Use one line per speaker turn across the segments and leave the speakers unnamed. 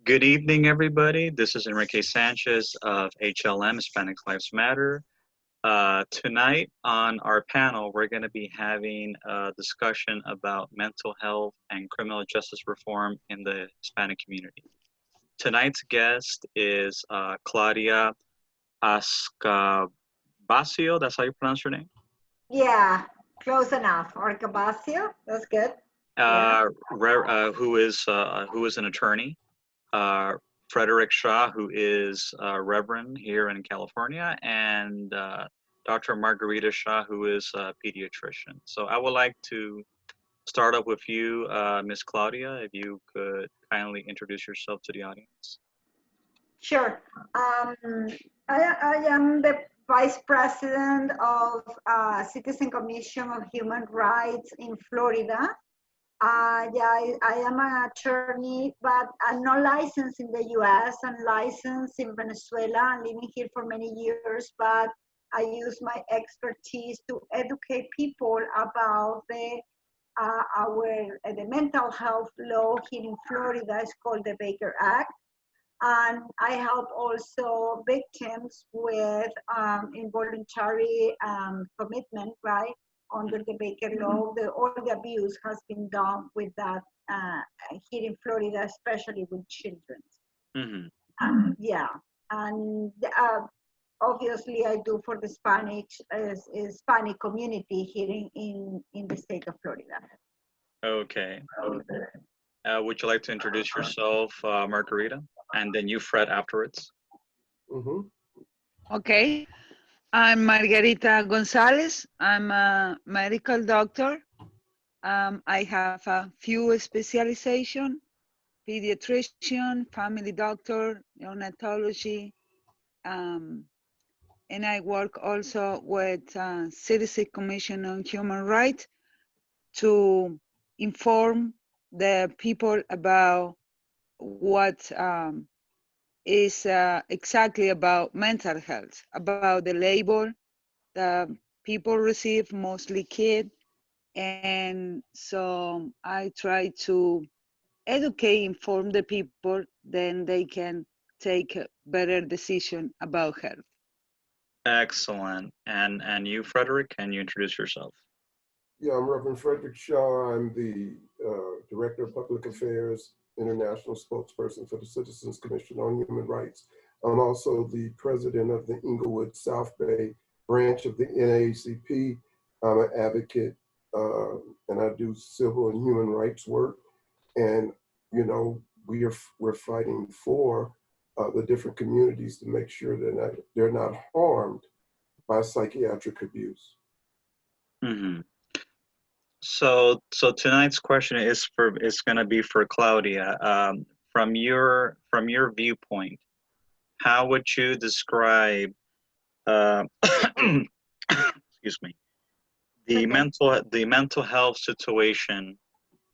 Good evening, everybody. This is Enrique Sanchez of HLM, Hispanic Lives Matter. Tonight on our panel, we're going to be having a discussion about mental health and criminal justice reform in the Hispanic community. Tonight's guest is Claudia Ascabasio. That's how you pronounce your name?
Yeah, close enough. Arcabascio, that's good. Yeah.
Who is an attorney. Frederick Shaw, who is Reverend here in California, and Dr. Margarita Shaw, who is a pediatrician. So I would like to start up with you, Miss Claudia, if you could kindly introduce yourself to the audience.
Sure. I am the Vice President of Citizen Commission of Human Rights in Florida. I am an attorney, but I'm not licensed in the US. I'm licensed in Venezuela. I'm living here for many years, but I use my expertise to educate people about the mental health law here in Florida. It's called the Baker Act. And I help also victims with involuntary commitment, right? Under the Baker law, all the abuse has been done with that here in Florida, especially with children. Yeah, and obviously I do for the Hispanic community here in the state of Florida.
Okay. Would you like to introduce yourself, Margarita, and then you, Fred, afterwards?
Okay. I'm Margarita Gonzalez. I'm a medical doctor. I have a few specializations: pediatrician, family doctor, neonatology, and I work also with Citizen Commission on Human Rights to inform the people about what is exactly about mental health, about the label that people receive, mostly kids. And so I try to educate, inform the people, then they can take a better decision about health.
Excellent. And you, Frederick, can you introduce yourself?
Yeah, I'm Reverend Frederick Shaw. I'm the Director of Public Affairs, International Spokesperson for the Citizens Commission on Human Rights. I'm also the President of the Inglewood South Bay branch of the NAACP. I'm an advocate and I do civil and human rights work. And, you know, we're fighting for the different communities to make sure they're not harmed by psychiatric abuse.
So tonight's question is going to be for Claudia. From your viewpoint, how would you describe excuse me, the mental health situation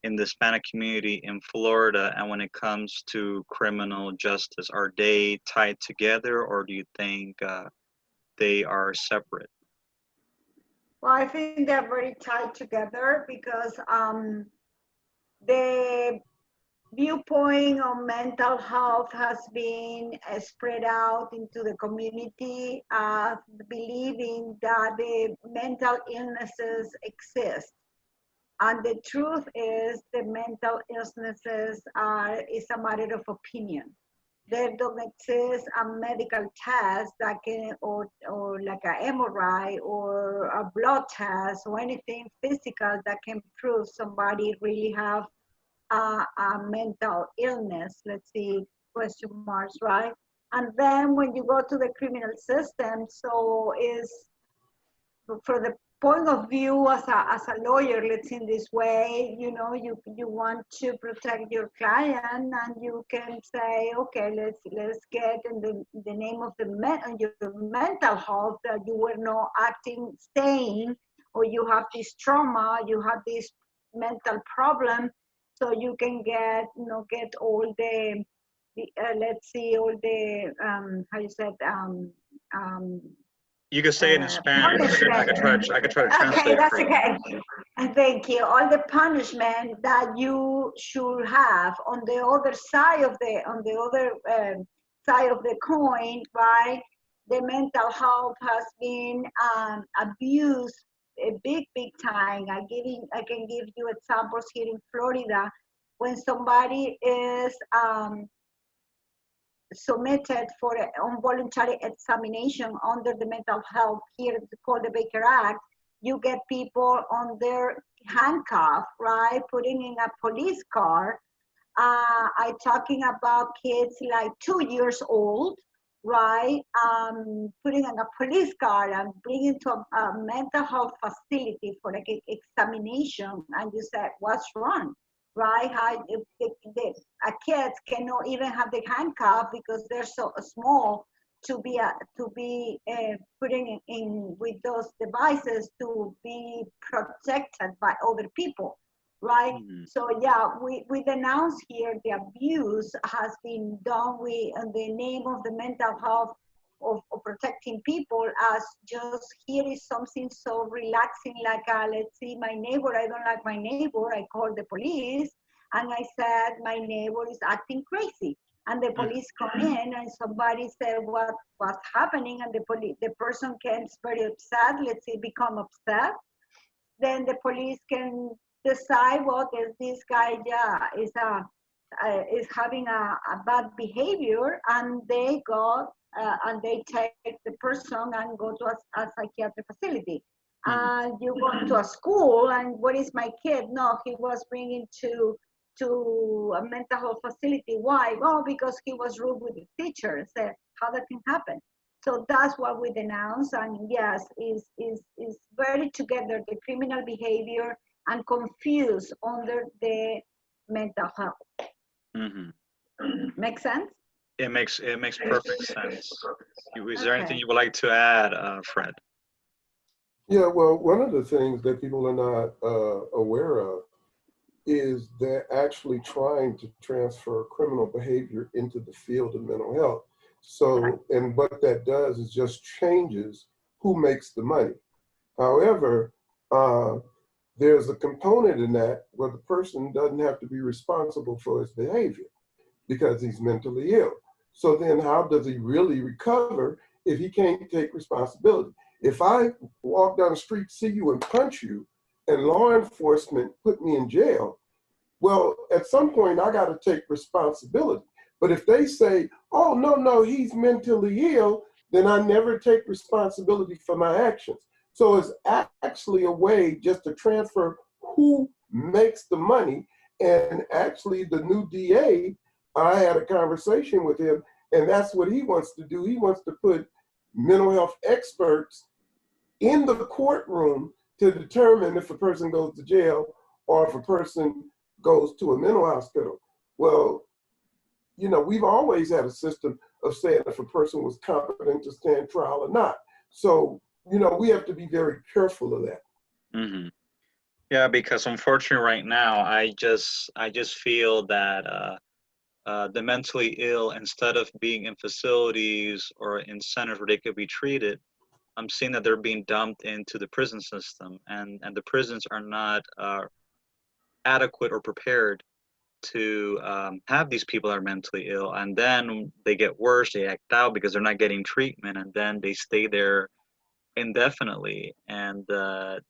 in the Hispanic community in Florida, and when it comes to criminal justice? Are they tied together, or do you think they are separate?
Well, I think they're very tied together because the viewpoint on mental health has been spread out into the community, believing that the mental illnesses exist. And the truth is the mental illnesses is a matter of opinion. There don't exist a medical test that can, or like an MRI or a blood test or anything physical that can prove somebody really have a mental illness. Let's see, question marks, right? And then when you go to the criminal system, so is for the point of view as a lawyer, let's in this way, you know, you want to protect your client, and you can say, okay, let's get in the name of your mental health that you were not acting sane, or you have this trauma, you have this mental problem, so you can get all the let's see, all the how you said
You can say it in Spanish.
punishment.
I could try to
Okay,
translate
that's
for you.
okay. And thank you. All the punishment that you should have on the other side of the coin, right? The mental health has been abused a big time. I can give you examples here in Florida when somebody is submitted for an involuntary examination under the mental health, here it's called the Baker Act. You get people on their handcuff, right, putting in a police car. I'm talking about kids like 2 years old, right, putting in a police car and bringing to a mental health facility for an examination, and you said, what's wrong? Right? How kids cannot even have the handcuff because they're so small to be putting in with those devices to be protected by other people, right?
Mhm.
So yeah, we denounce here the abuse has been done in the name of the mental health of protecting people, as just here is something so relaxing, like let's see my neighbor, I don't like my neighbor, I call the police and I said my neighbor is acting crazy, and the police come in and somebody said what's happening, and the person gets very upset, let's say become upset, then the police can decide, well, this guy, yeah, is having a bad behavior, and they go and they take the person and go to a psychiatric facility. And you go to a school, and what is my kid? No, he was bringing to a mental health facility. Why? Well, because he was rude with the teacher. Said, how that can happen? So that's what we denounce, and yes, is very together the criminal behavior and confused under the mental health.
Mhm.
Make sense?
It makes perfect sense. Is there anything
Okay.
you would like to add, Fred?
Yeah, well, one of the things that people are not aware of is they're actually trying to transfer criminal behavior into the field of mental health. So, and what that does is just changes who makes the money. However, there's a component in that where the person doesn't have to be responsible for his behavior because he's mentally ill. So then how does he really recover if he can't take responsibility? If I walk down the street, see you and punch you, and law enforcement put me in jail, well, at some point I got to take responsibility. But if they say, oh, no, he's mentally ill, then I never take responsibility for my actions. So it's actually a way just to transfer who makes the money. And actually the new DA, I had a conversation with him, and that's what he wants to do. He wants to put mental health experts in the courtroom to determine if a person goes to jail or if a person goes to a mental hospital. Well, we've always had a system of saying if a person was competent to stand trial or not. So, we have to be very careful of that.
Mm-hmm. Yeah, because unfortunately, right now, I just feel that the mentally ill, instead of being in facilities or in centers where they could be treated, I'm seeing that they're being dumped into the prison system, and the prisons are not adequate or prepared to have these people that are mentally ill, and then they get worse, they act out because they're not getting treatment, and then they stay there indefinitely, and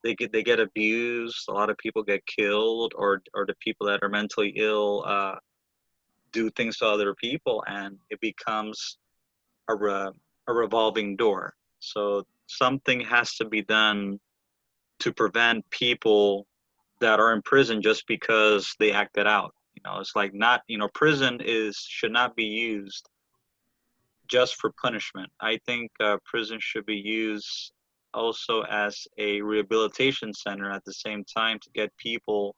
they get abused. A lot of people get killed, or the people that are mentally ill do things to other people, and it becomes a revolving door. So something has to be done to prevent people that are in prison just because they acted out. It's like, not, prison should not be used just for punishment. I think prison should be used also as a rehabilitation center at the same time to get people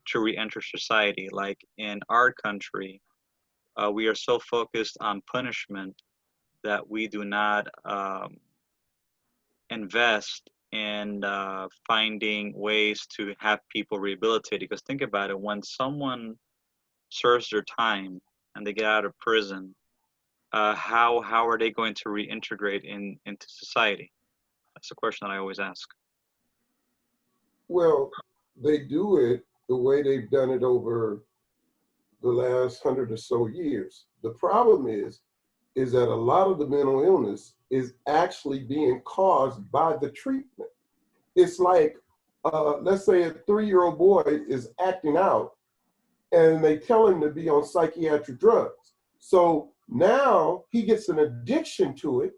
to re-enter society. Like in our country, we are so focused on punishment that we do not invest in finding ways to have people rehabilitated. Because think about it, when someone serves their time and they get out of prison, how are they going to reintegrate into society? That's the question that I always ask.
Well, they do it the way they've done it over the last 100 or so years. The problem is that a lot of the mental illness is actually being caused by the treatment. It's like, let's say a 3-year-old boy is acting out and they tell him to be on psychiatric drugs. So now he gets an addiction to it.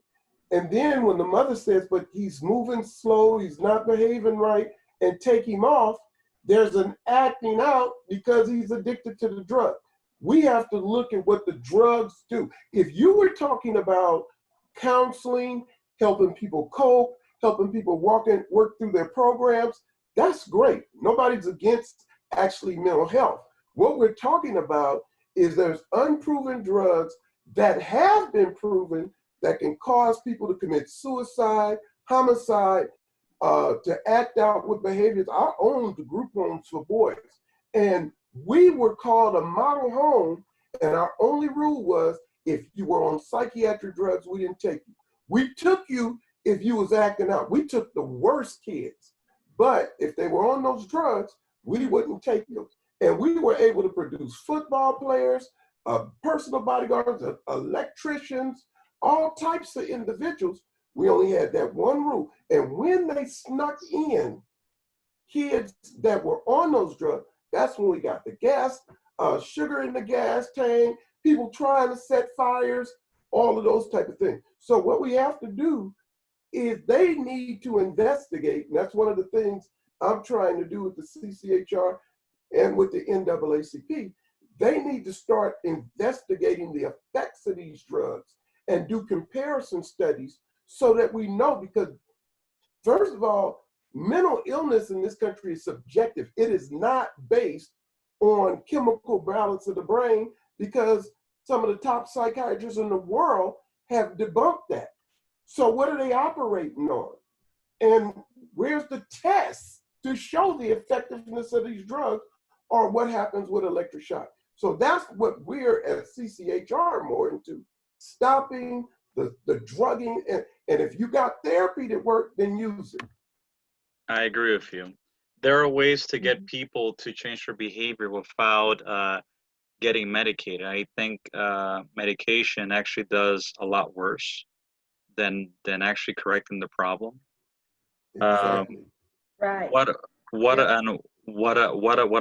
And then when the mother says, but he's moving slow, he's not behaving right, and take him off, there's an acting out because he's addicted to the drug. We have to look at what the drugs do. If you were talking about counseling, helping people cope, helping people work through their programs, that's great. Nobody's against actually mental health. What we're talking about is there's unproven drugs that have been proven that can cause people to commit suicide, homicide, to act out with behaviors. I owned the group homes for boys, and we were called a model home, and our only rule was if you were on psychiatric drugs, we didn't take you. We took you if you was acting out. We took the worst kids, but if they were on those drugs, we wouldn't take them. And we were able to produce football players, personal bodyguards, electricians, all types of individuals. We only had that one rule. And when they snuck in kids that were on those drugs, that's when we got the gas, sugar in the gas tank, people trying to set fires, all of those type of things. So what we have to do is they need to investigate, and that's one of the things I'm trying to do with the CCHR and with the NAACP. They need to start investigating the effects of these drugs and do comparison studies so that we know, because first of all, mental illness in this country is subjective. It is not based on chemical balance of the brain, because some of the top psychiatrists in the world have debunked that. So what are they operating on? And where's the test to show the effectiveness of these drugs, or what happens with electric shock? So that's what we're at CCHR more into, stopping the drugging. And if you got therapy that worked, then use it.
I agree with you. There are ways to get people to change their behavior without getting medicated. I think medication actually does a lot worse than actually correcting the problem.
Exactly.
Right.
What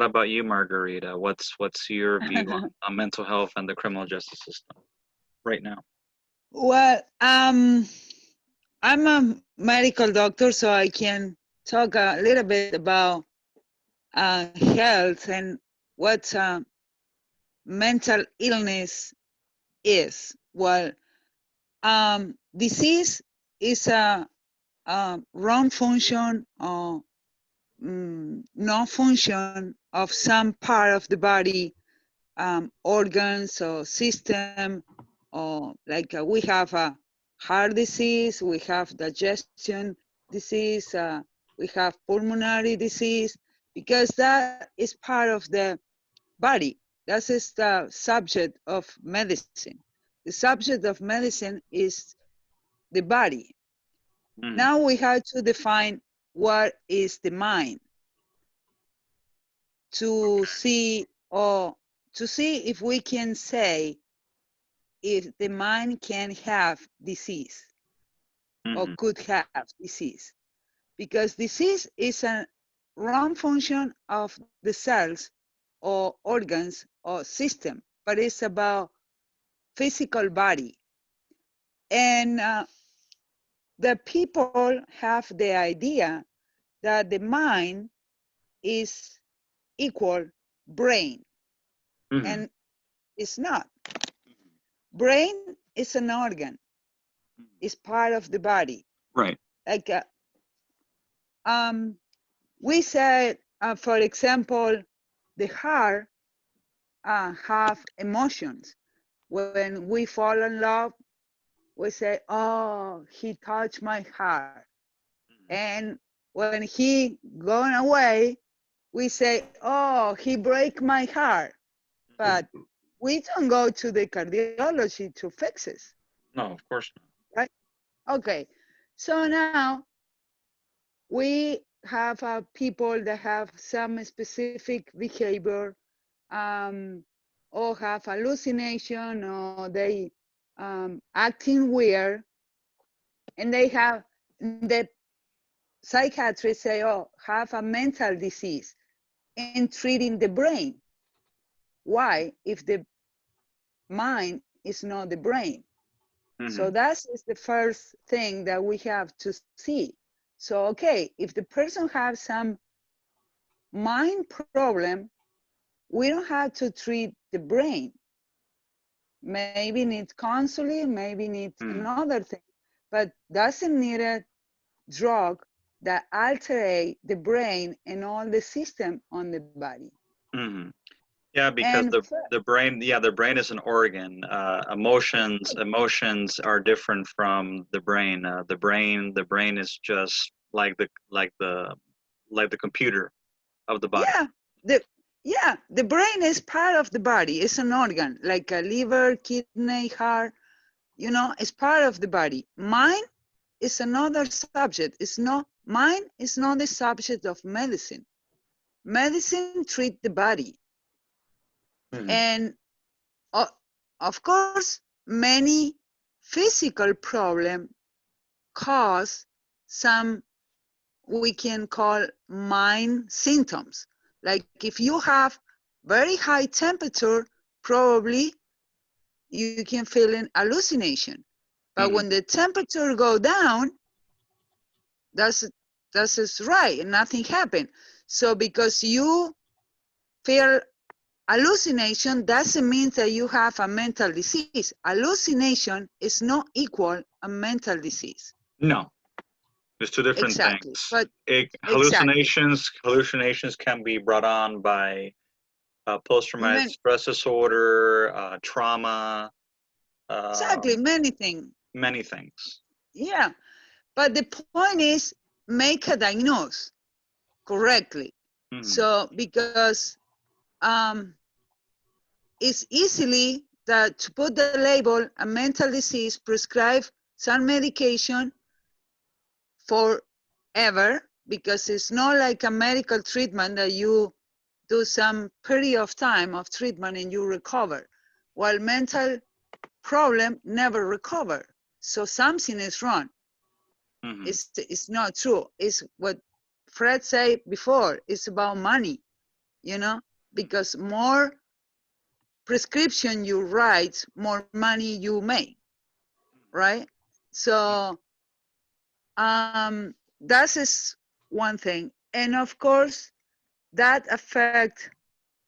about you, Margarita? What's your view on mental health and the criminal justice system right now?
Well, I'm a medical doctor, so I can talk a little bit about health and what mental illness is. Well, disease is a wrong function or non-function of some part of the body, organs or system, or like we have a heart disease, we have digestion disease, we have pulmonary disease, because that is part of the body. That is the subject of medicine. The subject of medicine is the body. Now we have to define what is the mind to see if we can say if the mind can have disease or could have disease, because disease is a wrong function of the cells or organs or system, but it's about physical body. And the people have the idea that the mind is equal brain, and it's not. Brain is an organ, it's part of the body.
Right.
Like we said, for example, the heart have emotions. When we fall in love, we say, oh, he touched my heart. And when he gone away, we say, oh, he break my heart. But we don't go to the cardiology to fix it.
No, of course not.
Right? Okay. So now we have people that have some specific behavior, or have hallucination, or they acting weird, and they have the psychiatrists say, oh, have a mental disease, and treating the brain. Why? If the mind is not the brain. So that is the first thing that we have to see. So, okay, if the person has some mind problem, we don't have to treat the brain. Maybe needs counseling, maybe needs another thing, but doesn't need a drug that alter the brain and all the system on the body.
Yeah, because
And
the brain, the brain is an organ. Emotions are different from the brain. The brain is just like the computer of the body.
the brain is part of the body. It's an organ, like a liver, kidney, heart. You know, it's part of the body. Mind is another subject. Mind is not the subject of medicine. Medicine treats the body. And of course, many physical problems cause some we can call mind symptoms. Like if you have very high temperature, probably you can feel an hallucination. But when the temperature go down, that's right, and nothing happened. So because you feel hallucination doesn't mean that you have a mental disease. Hallucination is not equal a mental disease.
No, there's two different
Exactly.
things.
But
Hallucinations can be brought on by post-traumatic stress disorder, trauma.
Exactly, many things.
Many things.
Yeah, but the point is make a diagnosis correctly. So because it's easily that to put the label a mental disease, prescribe some medication forever, because it's not like a medical treatment that you do some period of time of treatment and you recover, while mental problem never recover. So something is wrong. It's not true. It's what Fred said before. It's about money, you know, because more prescription you write, more money you make, right? So that is one thing. And of course, that affect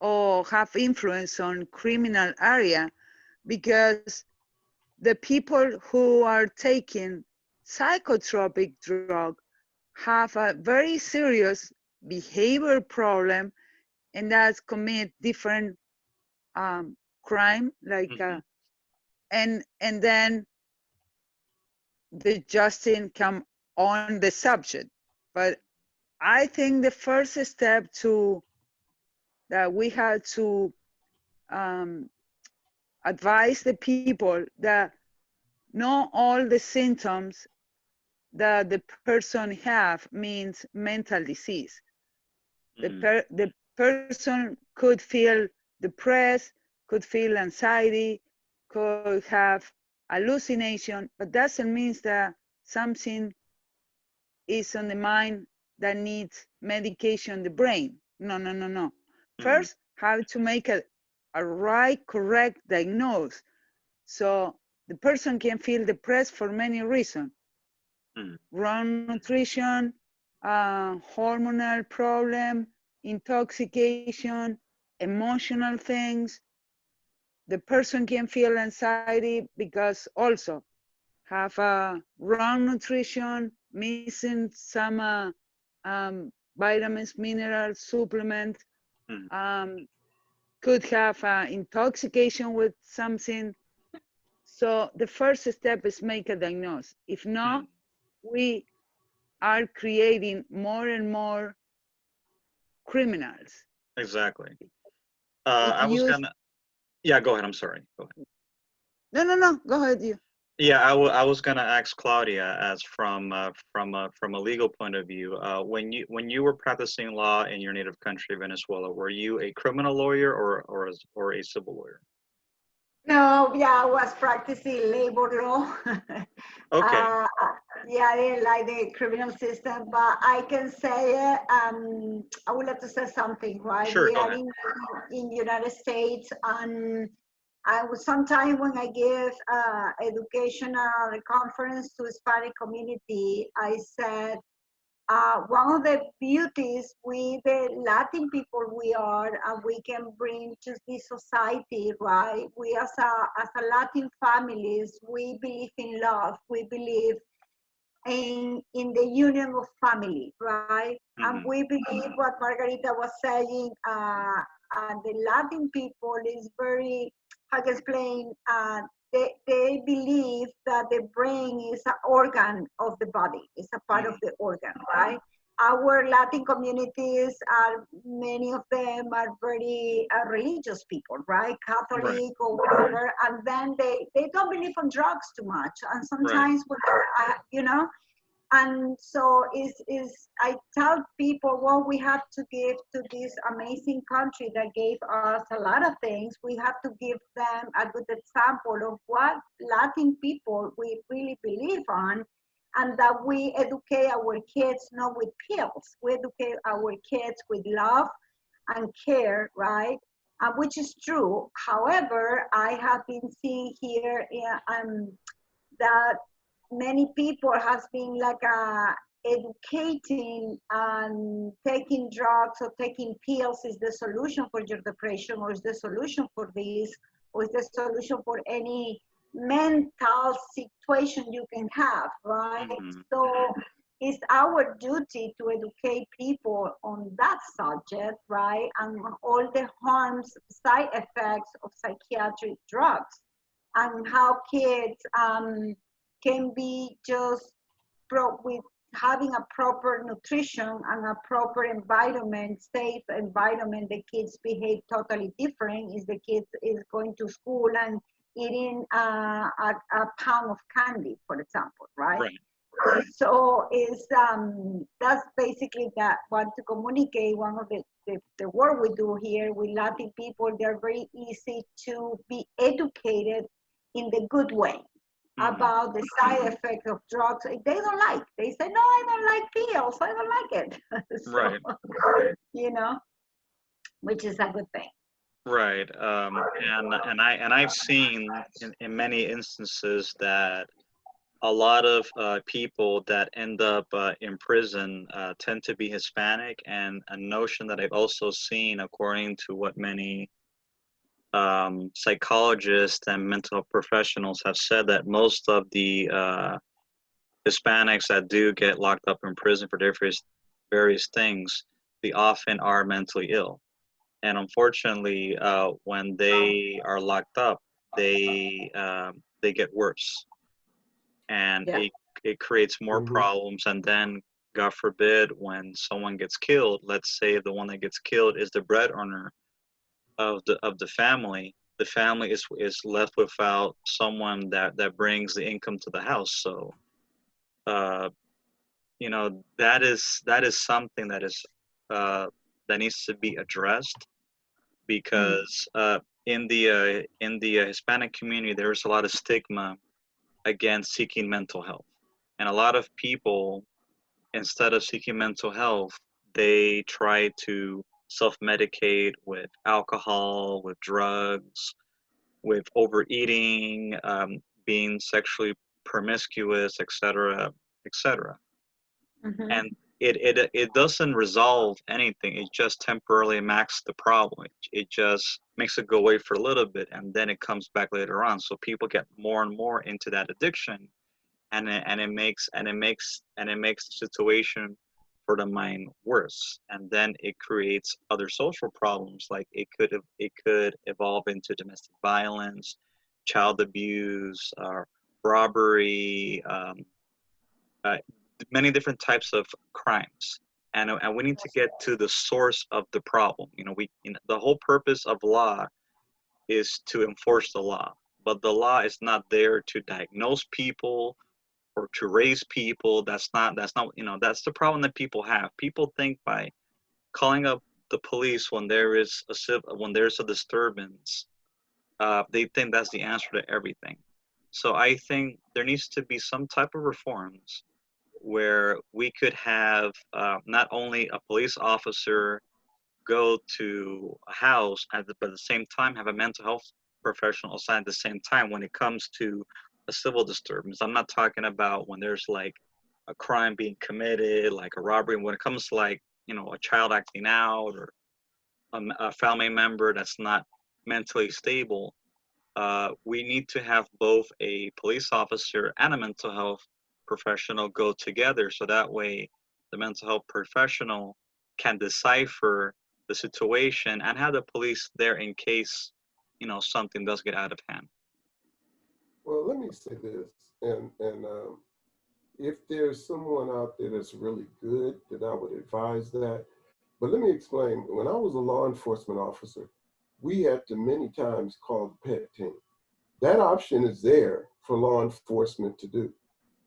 or have influence on criminal area, because the people who are taking psychotropic drug have a very serious behavior problem, and that's commit different crime, like and then the justice come on the subject. But I think the first step to that we have to advise the people that not all the symptoms that the person have means mental disease. The person could feel depressed, could feel anxiety, could have hallucination, but doesn't mean that something is on the mind that needs medication in the brain. No. First, have to make a right, correct diagnosis. So the person can feel depressed for many reasons. Wrong nutrition, hormonal problem, intoxication, emotional things. The person can feel anxiety because also have a wrong nutrition, missing some vitamins, minerals, supplements, could have intoxication with something. So the first step is make a diagnosis. If not, we are creating more and more criminals.
Exactly. I was gonna, yeah, go ahead. I'm sorry. Go ahead.
No. Go ahead, you.
Yeah, I was gonna ask Claudia, as from a legal point of view, when you were practicing law in your native country, Venezuela, were you a criminal lawyer or a civil lawyer?
No, yeah, I was practicing labor law.
Okay,
uh, yeah, I didn't like the criminal system, but I can say, I would like to say something, right?
sure,
We
go
are
ahead.
in United States, and I was sometime when I give educational conference to Hispanic community, I said, one of the beauties we, the Latin people we are, we can bring to this society, right? We as a Latin families, we believe in love. We believe in the union of family, right? And
Hmm.
we believe what Margarita was saying, and the Latin people is very, how to explain, they believe that the brain is an organ of the body, it's a part of
Hmm.
the organ, right? Our Latin communities are, many of them are very religious people, right?
Right,
Catholic or whatever. And then they don't believe on drugs too much. And
right.
sometimes, when and so is I tell people what we have to give to this amazing country that gave us a lot of things. We have to give them a good example of what Latin people we really believe on, and that we educate our kids not with pills. We educate our kids with love and care, right? Which is true. However, I have been seeing here that many people has been like educating and taking drugs or taking pills is the solution for your depression, or is the solution for this, or is the solution for any mental situation you can have, right?
Hmm.
So it's our duty to educate people on that subject, right? And all the harms, side effects of psychiatric drugs, and how kids can be just with having a proper nutrition and a proper environment, safe environment. The kids behave totally different. Is the kids is going to school and eating a pound of candy, for example, right?
Right.
So is that's basically that want to communicate. One of the work we do here with Latin people, they're very easy to be educated in the good way
Hmm.
about the side effects of drugs. They don't like. They say, no, I don't like pills. I don't like it. So,
Right.
you know, which is a good thing.
Right. And I've seen in many instances that a lot of people that end up in prison tend to be Hispanic, and a notion that I've also seen, according to what many psychologists and mental health professionals have said, that most of the Hispanics that do get locked up in prison for various things, they often are mentally ill. And unfortunately, when they are locked up, they get worse, and
Yeah.
it creates more
Mhm.
problems. And then, God forbid, when someone gets killed, let's say the one that gets killed is the bread earner of the family. The family is left without someone that brings the income to the house. So, uh, that is something that needs to be addressed,
Mm.
because in the Hispanic community, there's a lot of stigma against seeking mental health, and a lot of people, instead of seeking mental health, they try to self-medicate with alcohol, with drugs, with overeating, being sexually promiscuous, etc., etc.
Hmm.
And it doesn't resolve anything. It just temporarily masks the problem. It just makes it go away for a little bit, and then it comes back later on. So people get more and more into that addiction, and it makes the situation for the mind worse. And then it creates other social problems, like it could evolve into domestic violence, child abuse, robbery, uh, many different types of crimes. And we need to get to the source of the problem. The whole purpose of law is to enforce the law, but the law is not there to diagnose people or to raise people. That's not, you know, that's the problem that people have. People think by calling up the police when there's a disturbance, they think that's the answer to everything. So I think there needs to be some type of reforms where we could have not only a police officer go to a house, but at the same time have a mental health professional assigned at the same time when it comes to a civil disturbance. I'm not talking about when there's like a crime being committed, like a robbery. When it comes to like, you know, a child acting out or a family member that's not mentally stable, we need to have both a police officer and a mental health professional go together, so that way the mental health professional can decipher the situation and have the police there in case, you know, something does get out of hand.
Well, let me say this, and if there's someone out there that's really good, that I would advise that. But let me explain. When I was a law enforcement officer, we had to many times call the PET team. That option is there for law enforcement to do.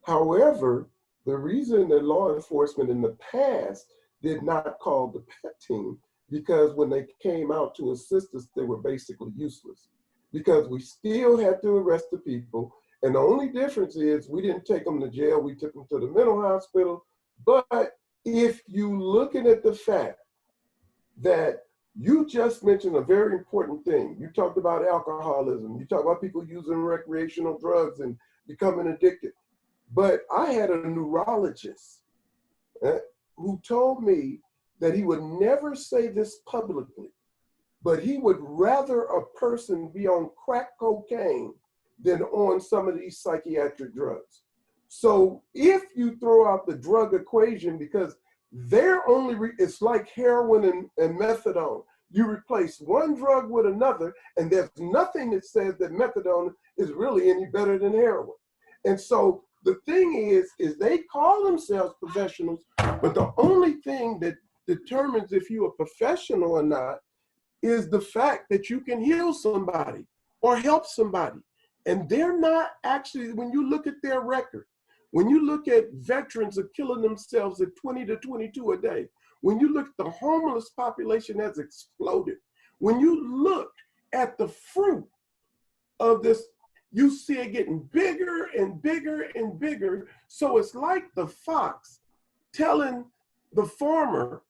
However, the reason that law enforcement in the past did not call the PET team, because when they came out to assist us, they were basically useless, because we still had to arrest the people. And the only difference is we didn't take them to jail, we took them to the mental hospital. But if you looking at the fact that you just mentioned a very important thing. You talked about alcoholism. You talked about people using recreational drugs and becoming addicted. But I had a neurologist who told me that he would never say this publicly, but he would rather a person be on crack cocaine than on some of these psychiatric drugs. So if you throw out the drug equation, because they're only, it's like heroin and methadone. You replace one drug with another, and there's nothing that says that methadone is really any better than heroin. And so the thing is they call themselves professionals, but the only thing that determines if you're a professional or not is the fact that you can heal somebody or help somebody. And they're not actually, when you look at their record, when you look at veterans are killing themselves at 20 to 22 a day, when you look at the homeless population has exploded, when you look at the fruit of this, you see it getting bigger and bigger and bigger. So it's like the fox telling the farmer,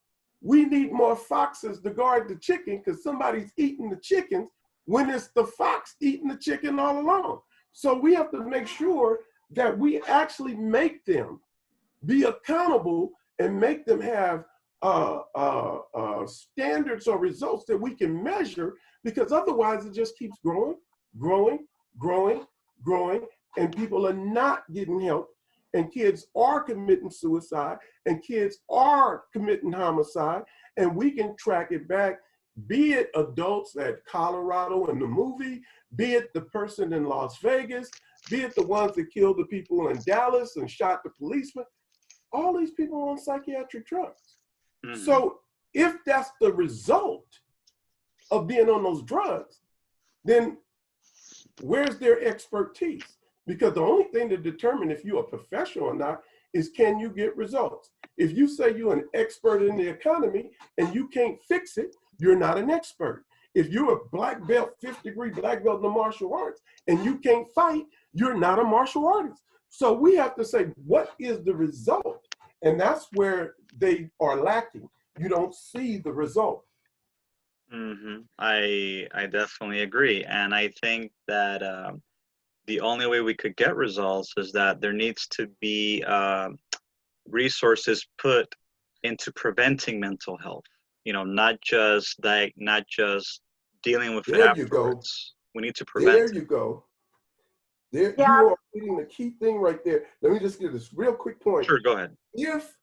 we need more foxes to guard the chicken because somebody's eating the chickens, when it's the fox eating the chicken all along. So we have to make sure that we actually make them be accountable and make them have standards or results that we can measure, because otherwise it just keeps growing, and people are not getting help, and kids are committing suicide, and kids are committing homicide, and we can track it back, be it adults at Colorado in the movie, be it the person in Las Vegas, be it the ones that killed the people in Dallas and shot the policeman. All these people are on psychiatric drugs. Mm-hmm. So if that's the result of being on those drugs, then where's their expertise? Because the only thing to determine if you're a professional or not is, can you get results? If you say you're an expert in the economy and you can't fix it, you're not an expert. If you're a black belt, 5th degree black belt in the martial arts and you can't fight, you're not a martial artist. So we have to say, what is the result? And that's where they are lacking. You don't see the result.
Mm-hmm. I definitely agree. And I think that the only way we could get results is that there needs to be resources put into preventing mental health. You know, not just dealing with it afterwards. We need to prevent.
There you go. There, yeah. You are hitting the key thing right there. Let me just give this real quick point.
Sure, go ahead.
If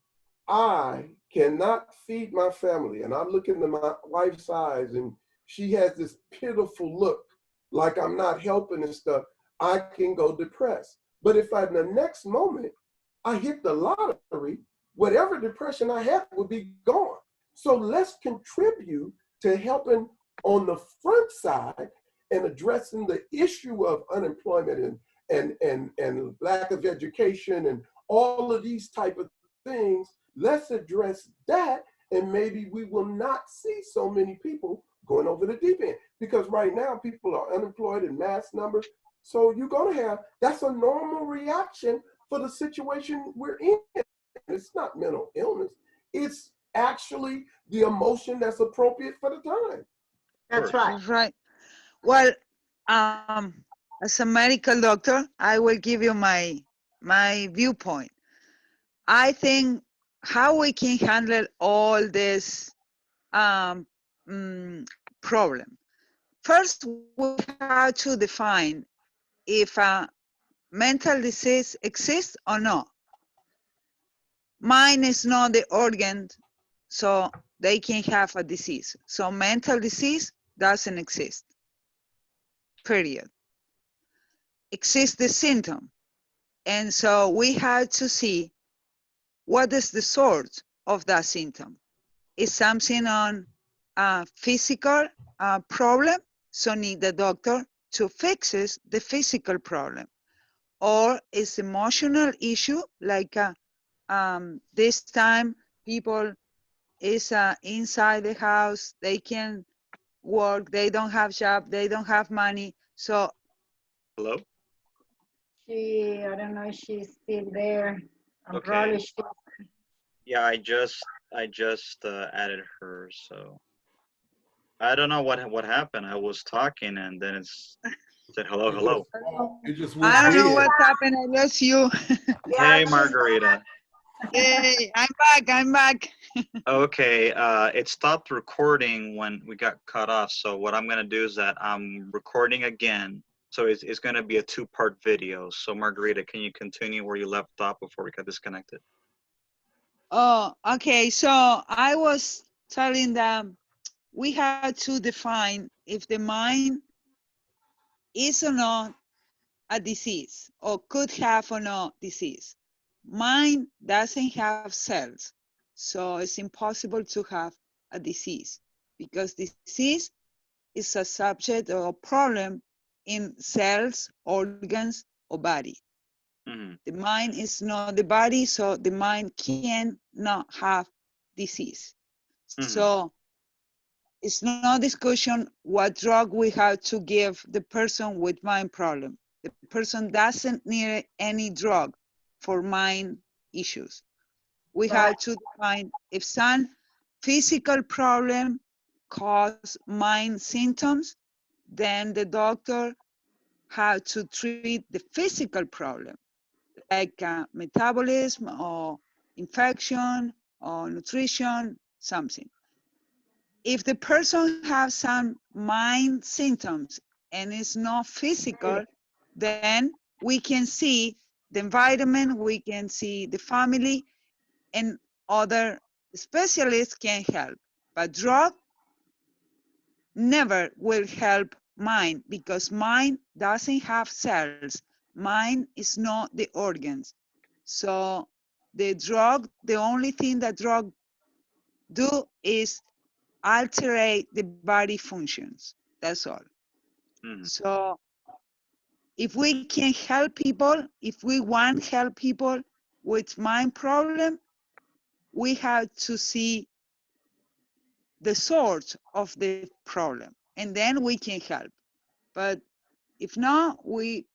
I cannot feed my family and I look into my wife's eyes and she has this pitiful look, like I'm not helping and stuff, I can go depressed. But if in the next moment I hit the lottery, whatever depression I have would be gone. So let's contribute to helping on the front side and addressing the issue of unemployment and lack of education and all of these type of things, let's address that, and maybe we will not see so many people going over the deep end. Because right now people are unemployed in mass numbers. So you're gonna have, that's a normal reaction for the situation we're in. It's not mental illness. It's actually the emotion that's appropriate for the time.
That's right.
That's right. Well, as a medical doctor, I will give you my viewpoint. I think how we can handle all this problem. First, we have to define if a mental disease exists or not. Mind is not the organ, so they can have a disease. So mental disease doesn't exist, period. Exists the symptom. And so we have to see what is the source of that symptom. Is something on a physical problem, so need the doctor to fix the physical problem. Or is emotional issue, like this time people is inside the house, they can work, they don't have job, they don't have money. So
Hello?
I don't know if she's still there. I'm
Okay.
probably still.
Yeah, I just added her, so I don't know what happened. I was talking and then it's said hello, hello.
It just went
I don't know
dead.
what happened, I lost you.
Hey, Margarita.
Yay, I'm back.
Okay, it stopped recording when we got cut off. So what I'm gonna do is that I'm recording again. So it's gonna be a two-part video. So Margarita, can you continue where you left off before we got disconnected?
Oh, okay, so I was telling them we had to define if the mind is or not a disease, or could have or not disease. Mind doesn't have cells, so it's impossible to have a disease, because disease is a subject or a problem in cells, organs, or body.
Mm-hmm.
The mind is not the body, so the mind cannot have disease.
Mm-hmm.
So it's no discussion what drug we have to give the person with mind problem. The person doesn't need any drug for mind issues. We
Right.
have to define if some physical problem cause mind symptoms, then the doctor have to treat the physical problem, like metabolism or infection or nutrition, something. If the person has some mind symptoms and it's not physical, then we can see the environment, we can see the family, and other specialists can help. But drug never will help mind, because mind doesn't have cells. Mind is not the organs. So the drug, the only thing that drug do is alterate the body functions. That's all.
Mm-hmm.
So if we can help people, if we want to help people with mind problem, we have to see the source of the problem, and then we can help. But if not, we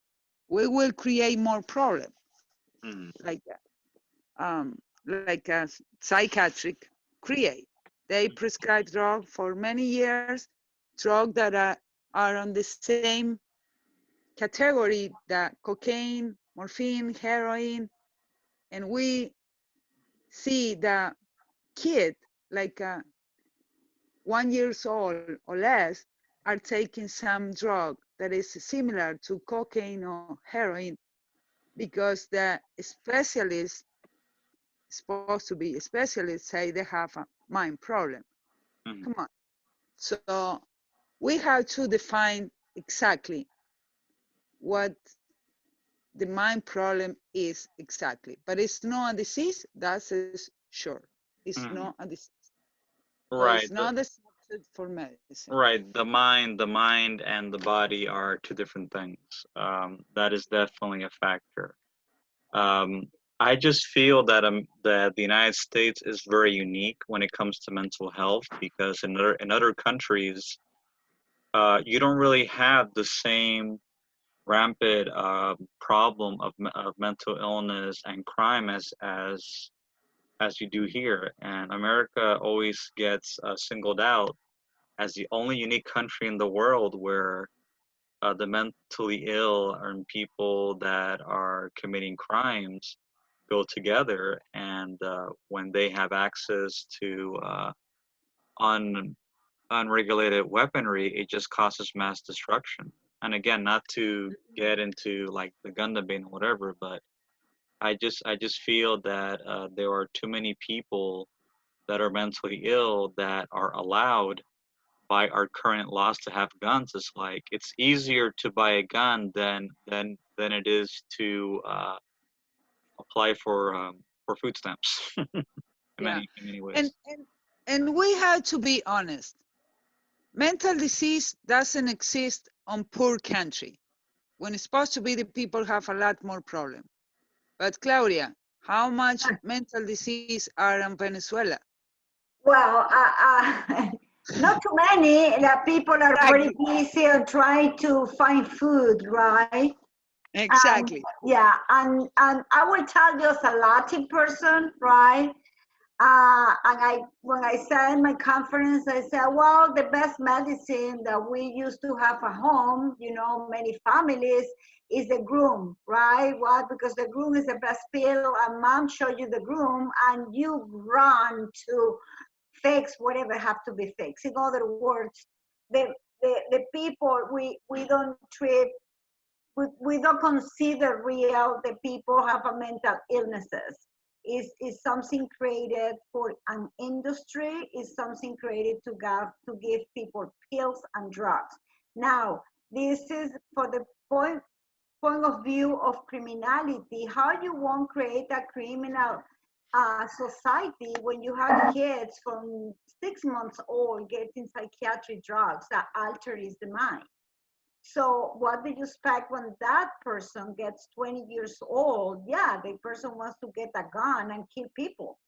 will create more problems,
Mm-hmm.
like like a psychiatric create. They prescribe drug for many years, drugs that are on the same category that cocaine, morphine, heroin, and we see the kid like 1 year old or less are taking some drug that is similar to cocaine or heroin, because the specialist, supposed to be a specialist, say they have a mind problem.
Mm-hmm.
Come on. So we have to define exactly what the mind problem is exactly. But it's not a disease, that is sure. It's
Mm-hmm.
not a disease. So
Right.
it's not the substitute for medicine.
Right, the mind and the body are two different things. That is definitely a factor. Um, I just feel that the United States is very unique when it comes to mental health because in other countries, you don't really have the same rampant problem of mental illness and crime as you do here. And America always gets singled out as the only unique country in the world where the mentally ill and people that are committing crimes go together, and when they have access to un unregulated weaponry, it just causes mass destruction. And again, not to get into like the gun debate and whatever, but I just feel that there are too many people that are mentally ill that are allowed by our current laws to have guns. It's like it's easier to buy a gun than it is to apply for food stamps in
Yeah.
many
And,
ways.
and, and we have to be honest. Mental disease doesn't exist on poor country when it's supposed to be the people have a lot more problem. But Claudia, how much mental disease are in Venezuela?
Well, not too many. The people are very
Exactly.
busy and trying to find food, right? And
Exactly.
yeah, and I will tell you as a Latin person, right? And when I said in my conference, I said, well, the best medicine that we used to have at home, you know, many families, is the groom, right? Why? Because the groom is the best pill, and mom showed you the groom, and you run to fix whatever have to be fixed. In other words, the people we don't treat, we don't consider real the people have a mental illnesses. Is something created for an industry, is something created to give people pills and drugs. Now, this is for the point of view of criminality. How you won't create a criminal society when you have kids from 6 months old getting psychiatric drugs that alters the mind? So what do you expect when that person gets 20 years old? Yeah, the person wants to get a gun and kill people.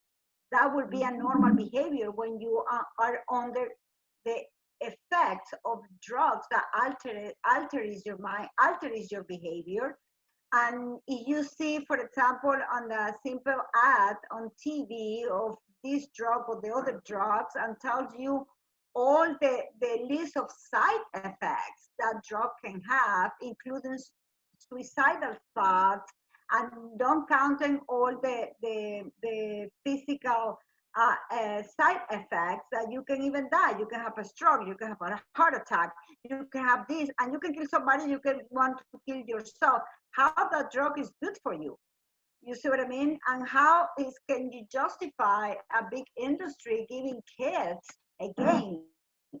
That would be a normal behavior when you are under the effects of drugs that alters your mind, alters your behavior. And if you see, for example, on the simple ad on TV of this drug or the other drugs and tells you all the list of side effects that drug can have, including suicidal thoughts, and don't counting all the physical side effects that you can even die. You can have a stroke, you can have a heart attack, you can have this, and you can kill somebody, you can want to kill yourself. How that drug is good for you. You see what I mean? And can you justify a big industry giving kids, again,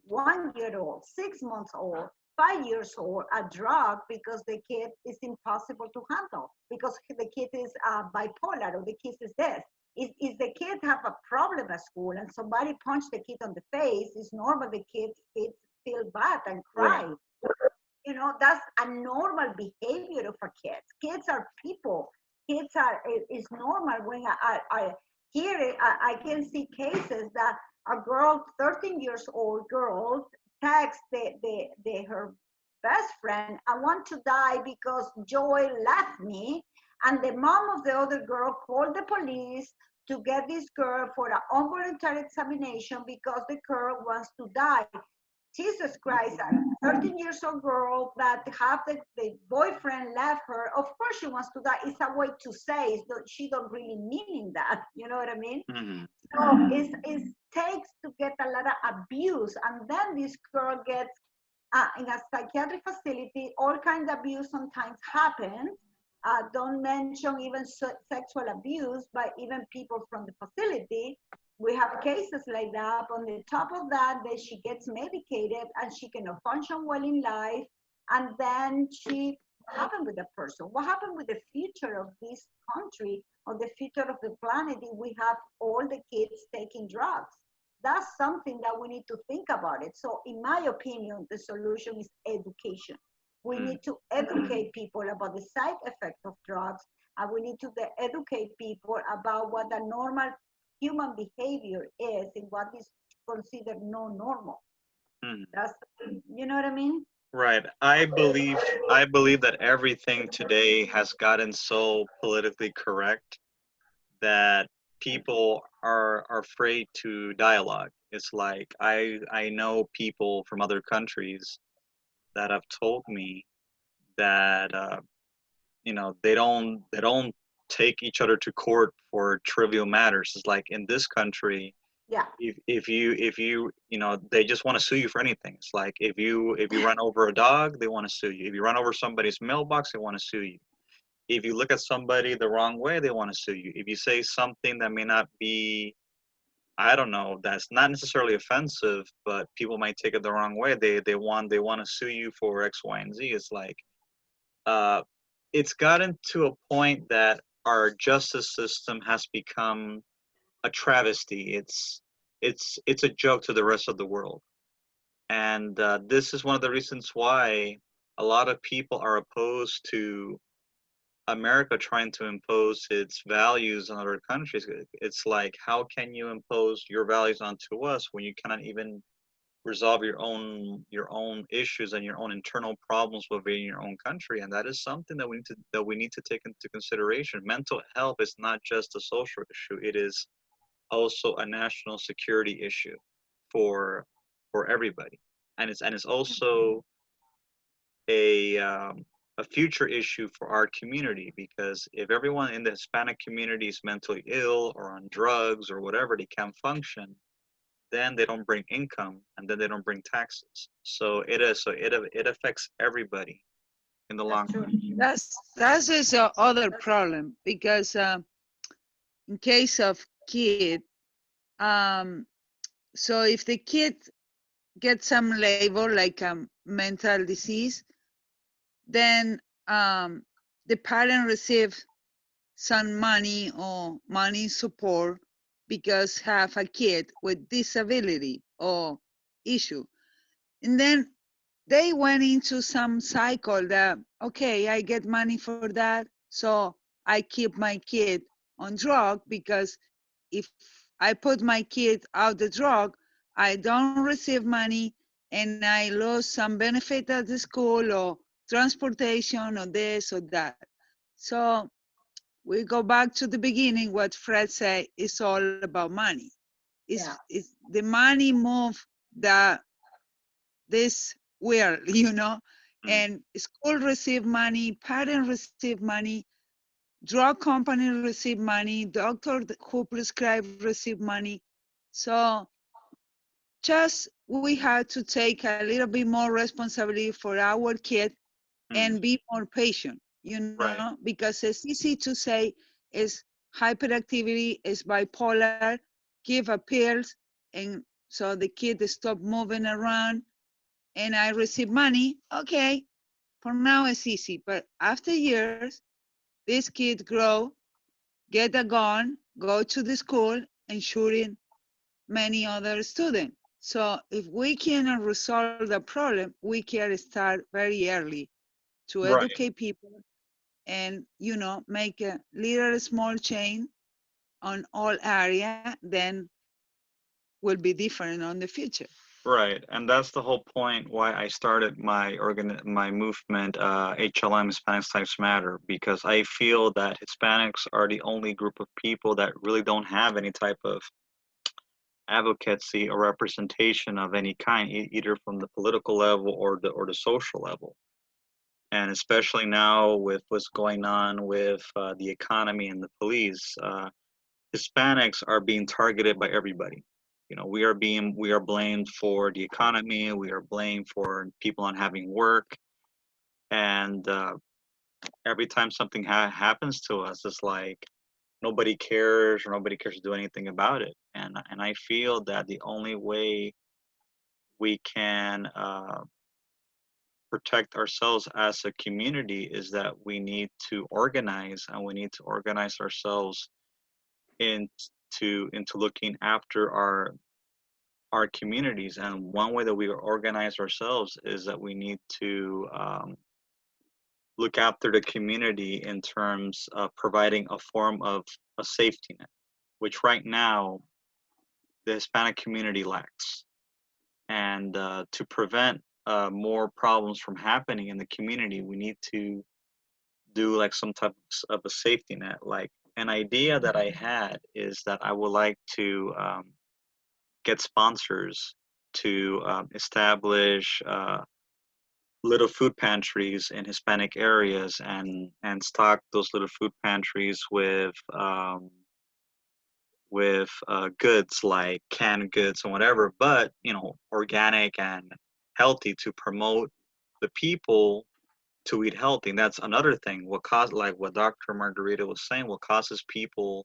1 year old, 6 months old, 5 years old, a drug because the kid is impossible to handle, because the kid is bipolar, or the kid is this. If the kid have a problem at school and somebody punched the kid on the face, it's normal the kid feel bad and cry.
Right.
You know, that's a normal behavior for kids. Kids are people. Kids are, it's normal. When I hear it, I can see cases that a girl, 13 years old girl, texts her best friend, I want to die because Joy left me. And the mom of the other girl called the police to get this girl for an involuntary examination because the girl wants to die. Jesus Christ, a 13 years old girl that have the boyfriend left her, of course she wants to die. It's a way to say she don't really mean that. You know what I mean?
Hmm.
So it takes to get a lot of abuse. And then this girl gets in a psychiatric facility, all kinds of abuse sometimes happens. Don't mention even sexual abuse by even people from the facility. We have cases like that. On the top of that, she gets medicated and she cannot function well in life. And then what happened with the person? What happened with the future of this country or the future of the planet if we have all the kids taking drugs? that's something that we need to think about it. So in my opinion, the solution is education. We need to educate people about the side effects of drugs, and we need to educate people about what the normal human behavior is and what is considered no normal. That's, you know what I mean?
Right. I believe that everything today has gotten so politically correct that people are afraid to dialogue. It's like I know people from other countries that have told me that they don't take each other to court for trivial matters. It's like in this country,
Yeah.
if you they just want to sue you for anything. It's like if you run over a dog, they want to sue you. If you run over somebody's mailbox, they want to sue you. If you look at somebody the wrong way, they want to sue you. If you say something that may not be, I don't know, that's not necessarily offensive, but people might take it the wrong way, they want to sue you for X, Y, and Z. It's like uh, it's gotten to a point that our justice system has become a travesty. It's a joke to the rest of the world, and this is one of the reasons why a lot of people are opposed to America trying to impose its values on other countries. It's like, how can you impose your values onto us when you cannot even resolve your own issues and your own internal problems within your own country? And that is something that we need to take into consideration. Mental health is not just a social issue; it is also a national security issue for everybody, and it's also a future issue for our community, because if everyone in the Hispanic community is mentally ill or on drugs or whatever, they can't function, then they don't bring income, and then they don't bring taxes. So it affects everybody in the long
That's true.
run.
That's just a other problem because in case of kid, um, so if the kid gets some label like a mental disease, then the parent receives some money or money support because have a kid with disability or issue. And then they went into some cycle that, okay, I get money for that, so I keep my kid on drug because if I put my kid out the drug, I don't receive money and I lose some benefit at the school or transportation or this or that. So we go back to the beginning, what Fred said is all about money.
Yeah.
It's the money move the this weird,
Mm.
and school receive money, parents receive money, drug company receive money, doctor who prescribe receive money. So just we have to take a little bit more responsibility for our kid
Mm.
and be more patient,
Right.
because it's easy to say is hyperactivity, is bipolar, give a pills, and so the kid stop moving around and I receive money. Okay, for now it's easy, but after years, this kid grow, get a gun, go to the school and shooting many other students. So if we cannot resolve the problem, we can start very early to
Right.
educate people and make a little small change on all area, then will be different on the future.
Right, and that's the whole point why I started my movement, HLM, Hispanics Lives Matter, because I feel that Hispanics are the only group of people that really don't have any type of advocacy or representation of any kind, either from the political level or the social level. And especially now with what's going on with the economy and the police, Hispanics are being targeted by everybody. We are blamed for the economy. We are blamed for people not having work, and every time something happens to us, it's like nobody cares or nobody cares to do anything about it. And I feel that the only way we can protect ourselves as a community is that we need to organize, and we need to organize ourselves into looking after our communities. And one way that we organize ourselves is that we need to look after the community in terms of providing a form of a safety net, which right now the Hispanic community lacks. And to prevent more problems from happening in the community, we need to do like some type of a safety net. Like an idea that I had is that I would like to get sponsors to establish little food pantries in Hispanic areas and stock those little food pantries with goods like canned goods and whatever, but organic and healthy to promote the people to eat healthy. And that's another thing. Like what Dr. Margarita was saying, what causes people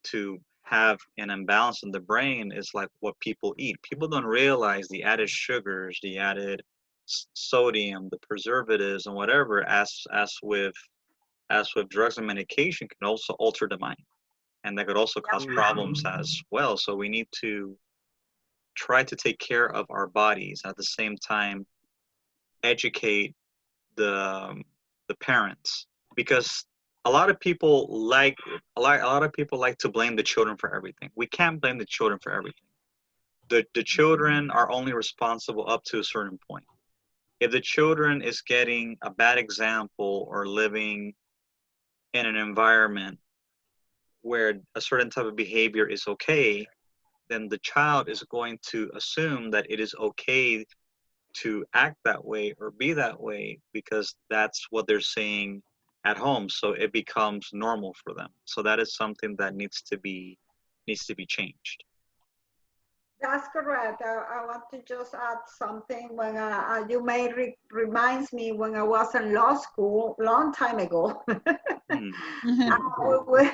to have an imbalance in the brain is like what people eat. People don't realize the added sugars, the added sodium, the preservatives, and whatever. As with drugs and medication, can also alter the mind, and that could also cause problems as well. So we need to try to take care of our bodies, at the same time educate the parents, because a lot of people like to blame the children for everything. We can't blame the children for everything. The children are only responsible up to a certain point. If the children is getting a bad example or living in an environment where a certain type of behavior is okay, then the child is going to assume that it is okay to act that way or be that way because that's what they're seeing at home. So it becomes normal for them. So that is something that needs to be changed.
That's correct. I want to just add something. When you may reminds me when I was in law school, long time ago. we,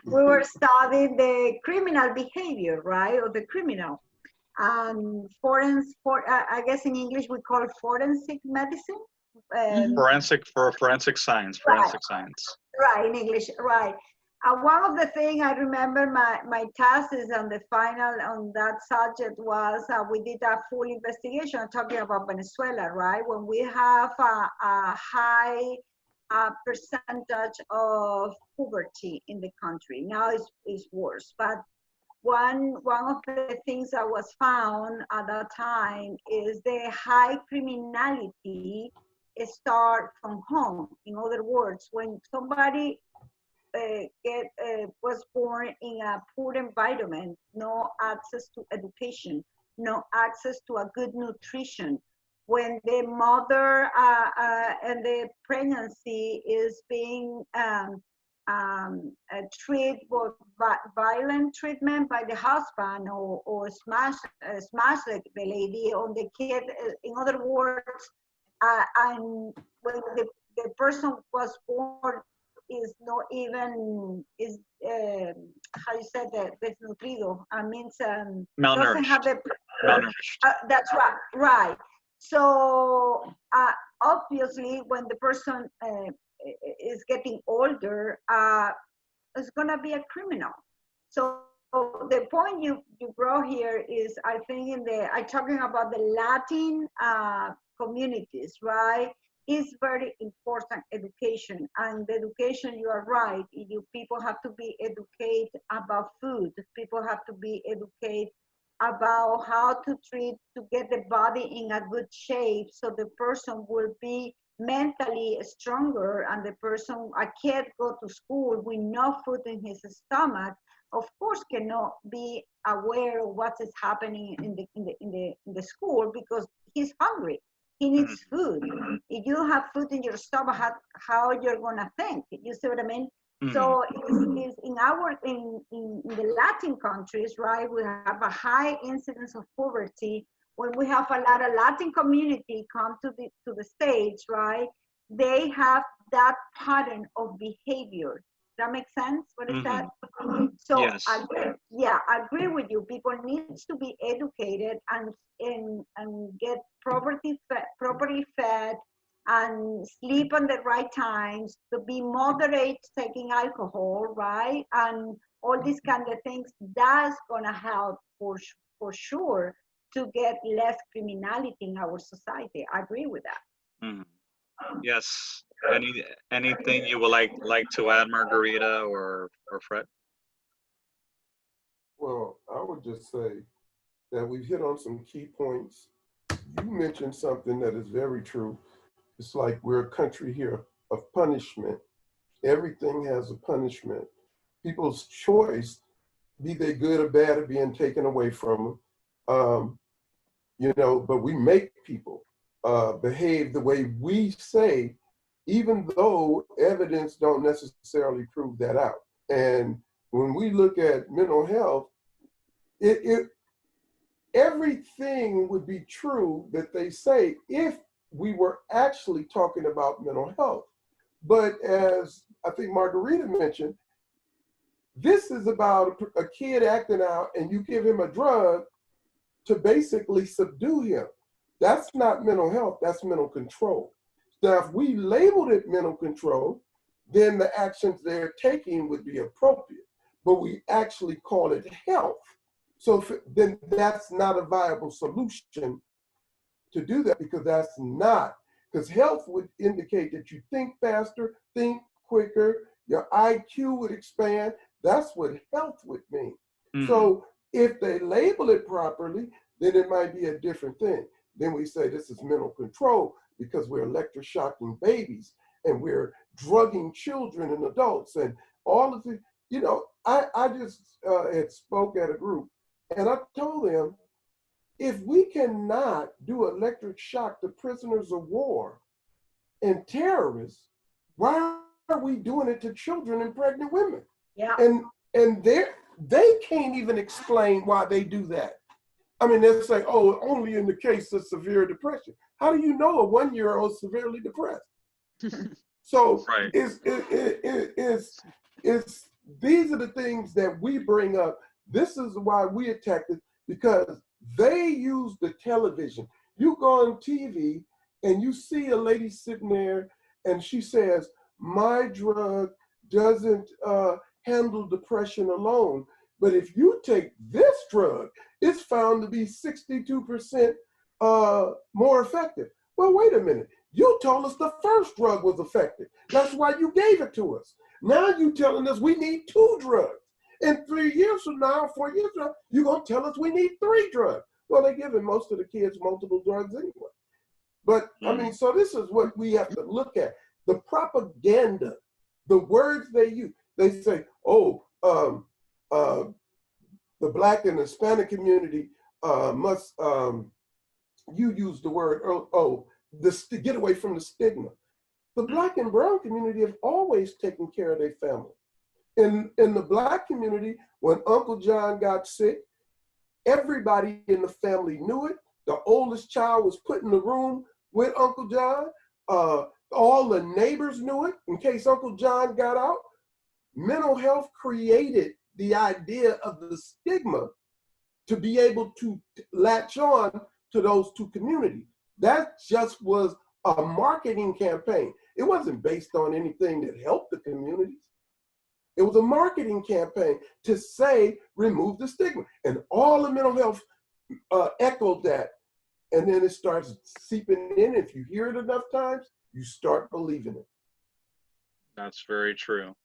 we were studying the criminal behavior, right, of the criminal. I guess in English we call it forensic medicine.
Forensic science.
Right, in English, right. One of the things I remember my thesis on the final on that subject was we did a full investigation talking about Venezuela, right? When we have a high percentage of poverty in the country. Now it's worse, but one of the things that was found at that time is the high criminality start from home. In other words, when somebody was born in a poor environment, no access to education, no access to a good nutrition, when the mother and the pregnancy is being treated with violent treatment by the husband or smash the lady on the kid. In other words, and when the person was born is not even how you said that desnutrido. Means
malnourished.
Doesn't have the
malnourished.
That's right. So obviously, when the person is getting older, is gonna be a criminal. So the point you brought here is, I think I'm talking about the Latin communities, right? Is very important education, and the education, you are right, people have to be educated about food, people have to be educated about how to get the body in a good shape so the person will be mentally stronger, and a kid go to school with no food in his stomach, of course cannot be aware of what is happening in the school because he's hungry. He needs food. If you have food in your stomach, how you're gonna think? You see what I mean? So it's in the Latin countries, right? We have a high incidence of poverty. When we have a lot of Latin community come to the States, right? They have that pattern of behavior. That makes sense? What is that? So
yes.
I agree with you. People needs to be educated and get properly fed and sleep on the right times, to be moderate taking alcohol, right? And all these kind of things, that's gonna help for for sure to get less criminality in our society. I agree with that.
Mhm. Yes. Anything you would like to add, Margarita or Fred?
Well, I would just say that we've hit on some key points. You mentioned something that is very true. It's like we're a country here of punishment. Everything has a punishment. People's choice, be they good or bad, are being taken away from them. But we make people behave the way we say, even though evidence don't necessarily prove that out. And when we look at mental health, it everything would be true that they say if we were actually talking about mental health. But as I think Margarita mentioned, this is about a kid acting out and you give him a drug to basically subdue him. That's not mental health, that's mental control. Now, if we labeled it mental control, then the actions they're taking would be appropriate, but we actually call it health. So then that's not a viable solution to do that, because that's not, because health would indicate that you think faster, think quicker, your IQ would expand. That's what health would mean.
Mhm.
So if they label it properly, then it might be a different thing. Then we say this is mental control because we're electroshocking babies and we're drugging children and adults and all of the, I just had spoke at a group and I told them, if we cannot do electric shock to prisoners of war and terrorists, why are we doing it to children and pregnant women?
Yeah.
And they can't even explain why they do that. I mean, they'll say, oh, only in the case of severe depression. How do you know a 1-year-old is severely depressed? So
Right.
it's these are the things that we bring up. This is why we attack it, because they use the television. You go on TV and you see a lady sitting there and she says, my drug doesn't handle depression alone. But if you take this drug, it's found to be 62% more effective. Well, wait a minute. You told us the first drug was effective. That's why you gave it to us. Now you're telling us we need 2 drugs. And 3 years from now, 4 years from now, you're going to tell us we need 3 drugs. Well, they're giving most of the kids multiple drugs anyway. But I mean, so this is what we have to look at. The propaganda, the words they use. They say, oh, the Black and Hispanic community must, you use the word, get away from the stigma. The Black and brown community have always taken care of their family. In the Black community, when Uncle John got sick, everybody in the family knew it. The oldest child was put in the room with Uncle John. All the neighbors knew it in case Uncle John got out. Mental health created the idea of the stigma to be able to latch on to those 2 communities. That just was a marketing campaign. It wasn't based on anything that helped the communities. It was a marketing campaign to say, remove the stigma. And all the mental health echoed that. And then it starts seeping in. If you hear it enough times, you start believing it.
That's very true.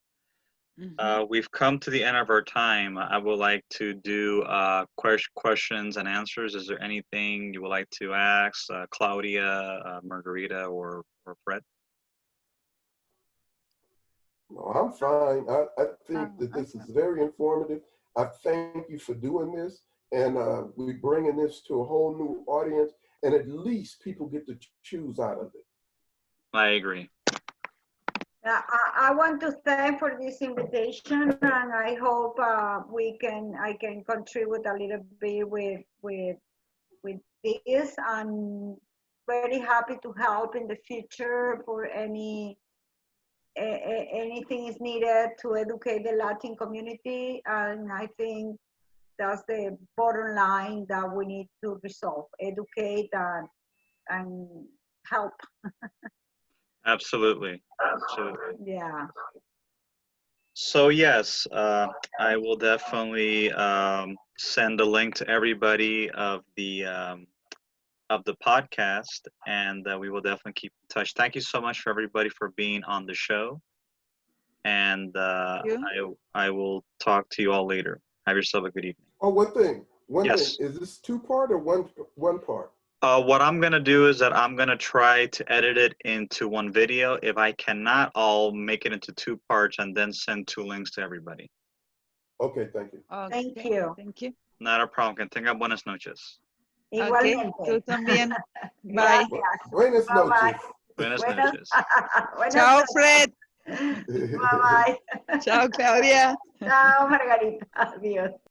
Mhm.
We've come to the end of our time. I would like to do questions and answers. Is there anything you would like to ask Claudia, Margarita, or Fred?
No, I'm fine. I think that
I'm
this is very informative. I thank you for doing this. And we're bringing this to a whole new audience. And at least people get to choose out of it.
I agree.
I want to thank for this invitation, and I hope I can contribute a little bit with this. I'm very happy to help in the future for anything is needed to educate the Latin community, and I think that's the bottom line that we need to resolve: educate and help.
Absolutely. Absolutely.
Yeah.
So yes, I will definitely send a link to everybody of the podcast, and we will definitely keep in touch. Thank you so much for everybody for being on the show, and
You?
I will talk to you all later. Have yourself a good evening.
Oh, one thing.
Yes.
Is this two-part or one part?
What I'm gonna do is that I'm gonna try to edit it into one video. If I cannot, I'll make it into two parts and then send two links to everybody.
Okay, thank you.
Thank
Okay,
you.
thank you.
Not a problem. Que tenga buenas noches.
Okay, tú
Igualmente.
también. Bye.
Gracias.
Buenas
Bye bye.
noches.
Buenas
Buenas,
noches.
buenas
Ciao,
noches.
Fred.
Bye bye.
Ciao, Claudia.
Chao, Margarita. Adiós.